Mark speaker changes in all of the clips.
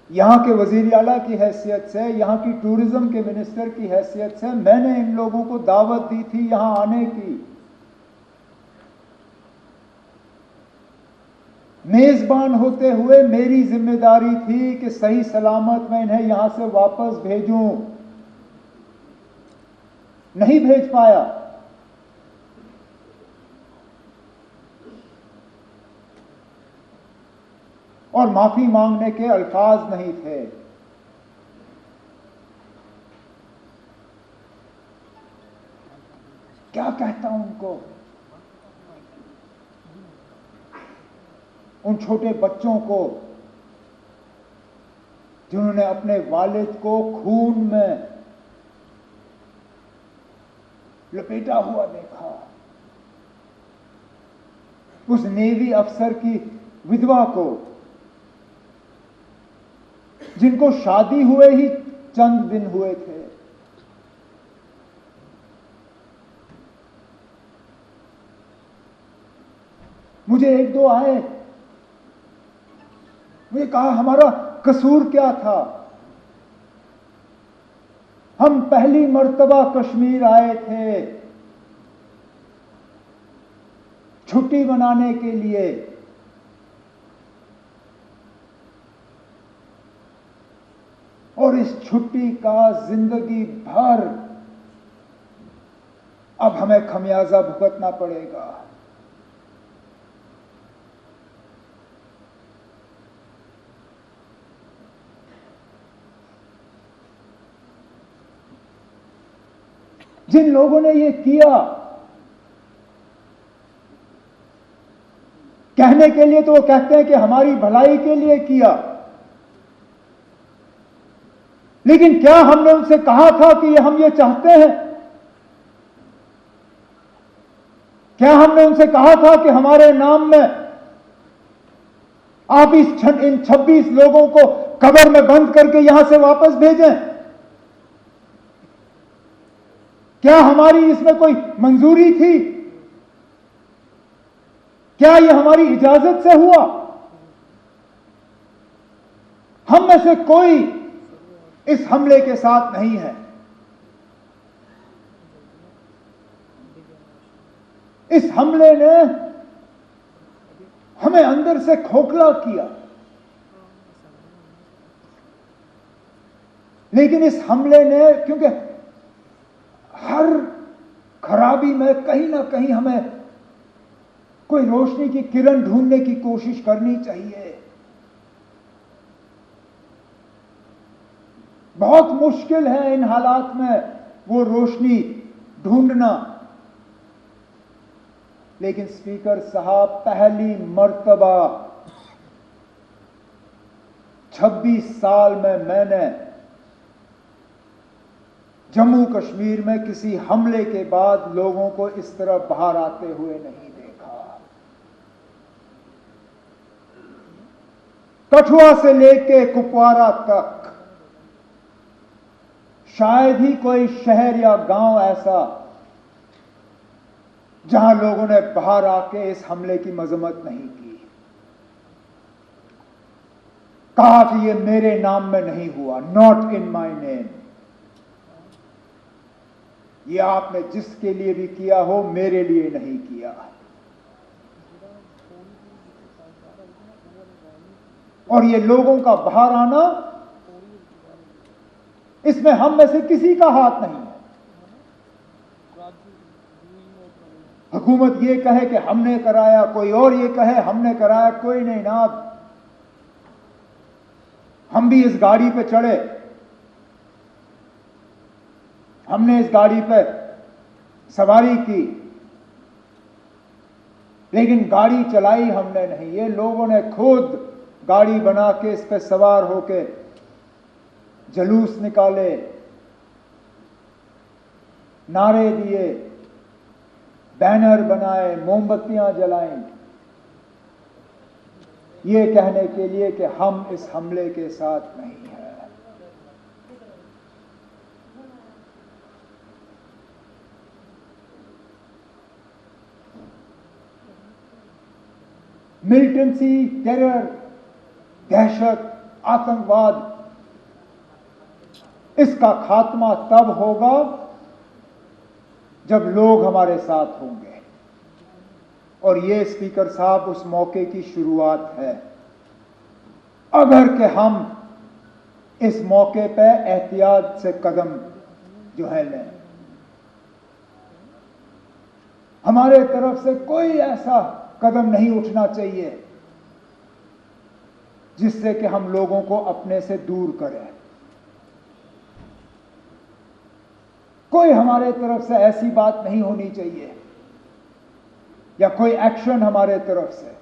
Speaker 1: यहाँ के वजीर आला की हैसियत से, यहाँ की टूरिज्म के मिनिस्टर की हैसियत से मैंने इन लोगों को दावत दी थी यहाँ आने की। मेजबान होते हुए मेरी जिम्मेदारी थी कि सही सलामत मैं इन्हें यहां से वापस भेजूं, नहीं भेज पाया। और माफी मांगने के अल्फाज नहीं थे। क्या कहता हूं उनको, उन छोटे बच्चों को जिन्होंने अपने वालिद को खून में लपेटा हुआ देखा, उस नेवी अफसर की विधवा को जिनको शादी हुए ही चंद दिन हुए थे, मुझे एक दो आए, मुझे कहा हमारा कसूर क्या था, हम पहली मर्तबा कश्मीर आए थे छुट्टी मनाने के लिए, और इस छुट्टी का जिंदगी भर अब हमें खमियाजा भुगतना पड़ेगा। जिन लोगों ने ये किया, कहने के लिए तो वो कहते हैं कि हमारी भलाई के लिए किया, लेकिन क्या हमने उनसे कहा था कि हम ये चाहते हैं? क्या हमने उनसे कहा था कि हमारे नाम में आप इन 26 लोगों को कब्र में बंद करके यहां से वापस भेजें? क्या हमारी इसमें कोई मंजूरी थी? क्या यह हमारी इजाजत से हुआ? हम में से कोई इस हमले के साथ नहीं है। इस हमले ने हमें अंदर से खोखला किया, लेकिन इस हमले ने, क्योंकि हर खराबी में कहीं ना कहीं हमें कोई रोशनी की किरण ढूंढने की कोशिश करनी चाहिए। बहुत मुश्किल है इन हालात में वो रोशनी ढूंढना, लेकिन स्पीकर साहब, पहली मर्तबा 26 साल में मैंने जम्मू कश्मीर में किसी हमले के बाद लोगों को इस तरह बाहर आते हुए नहीं देखा। कठुआ से लेके कुपवारा तक शायद ही कोई शहर या गांव ऐसा जहां लोगों ने बाहर आके इस हमले की मजम्मत नहीं की, कहा कि ये मेरे नाम में नहीं हुआ, नॉट इन माय नेम। ये आपने जिसके लिए भी किया हो, मेरे लिए नहीं किया। और ये लोगों का बाहर आना, इसमें हम में से किसी का हाथ नहीं है। हुकूमत ये कहे कि हमने कराया, कोई और ये कहे हमने कराया, कोई नहीं ना। हम भी इस गाड़ी पे चढ़े, हमने इस गाड़ी पे सवारी की, लेकिन गाड़ी चलाई हमने नहीं। ये लोगों ने खुद गाड़ी बना के इस पे सवार होके जुलूस निकाले, नारे दिए, बैनर बनाए, मोमबत्तियां जलाई, ये कहने के लिए कि हम इस हमले के साथ नहीं हैं। मिलिटेंसी, टेरर, दहशत आतंकवाद, इसका खात्मा तब होगा जब लोग हमारे साथ होंगे। और ये स्पीकर साहब उस मौके की शुरुआत है। अगर कि हम इस मौके पे एहतियात से कदम जो है लें, हमारे तरफ से कोई ऐसा कदम नहीं उठना चाहिए जिससे कि हम लोगों को अपने से दूर करें। कोई हमारे तरफ से ऐसी बात नहीं होनी चाहिए या कोई एक्शन हमारे तरफ से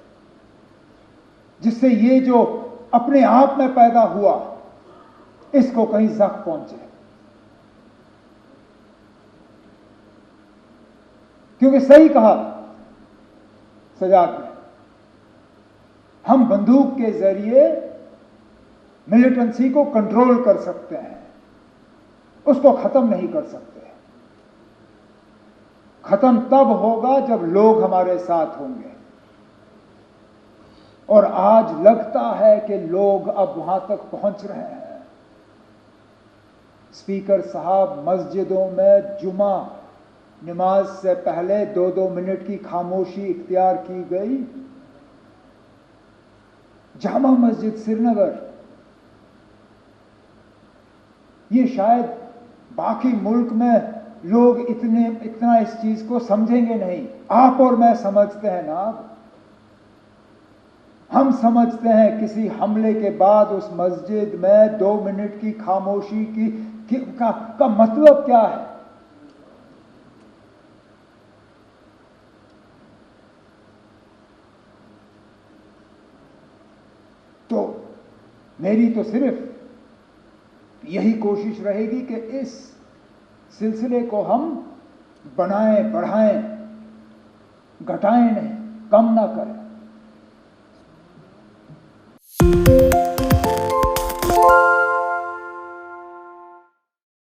Speaker 1: जिससे ये जो अपने आप में पैदा हुआ इसको कहीं जख्म पहुंचे। क्योंकि सही कहा सजाद ने, हम बंदूक के जरिए मिलिटेंसी को कंट्रोल कर सकते हैं, उसको खत्म नहीं कर सकते। खत्म तब होगा जब लोग हमारे साथ होंगे। और आज लगता है कि लोग अब वहां तक पहुंच रहे हैं। स्पीकर साहब, मस्जिदों में जुमा नमाज से पहले 2-2 मिनट की खामोशी इख्तियार की गई। जामा मस्जिद श्रीनगर, ये शायद बाकी मुल्क में लोग इतना इस चीज को समझेंगे नहीं। आप और मैं समझते हैं ना। हम समझते हैं किसी हमले के बाद उस मस्जिद में 2 मिनट की खामोशी का मतलब क्या है। तो मेरी तो सिर्फ यही कोशिश रहेगी कि इस सिलसिले को हम बनाएं, बढ़ाएं, घटाएं नहीं, कम ना करें।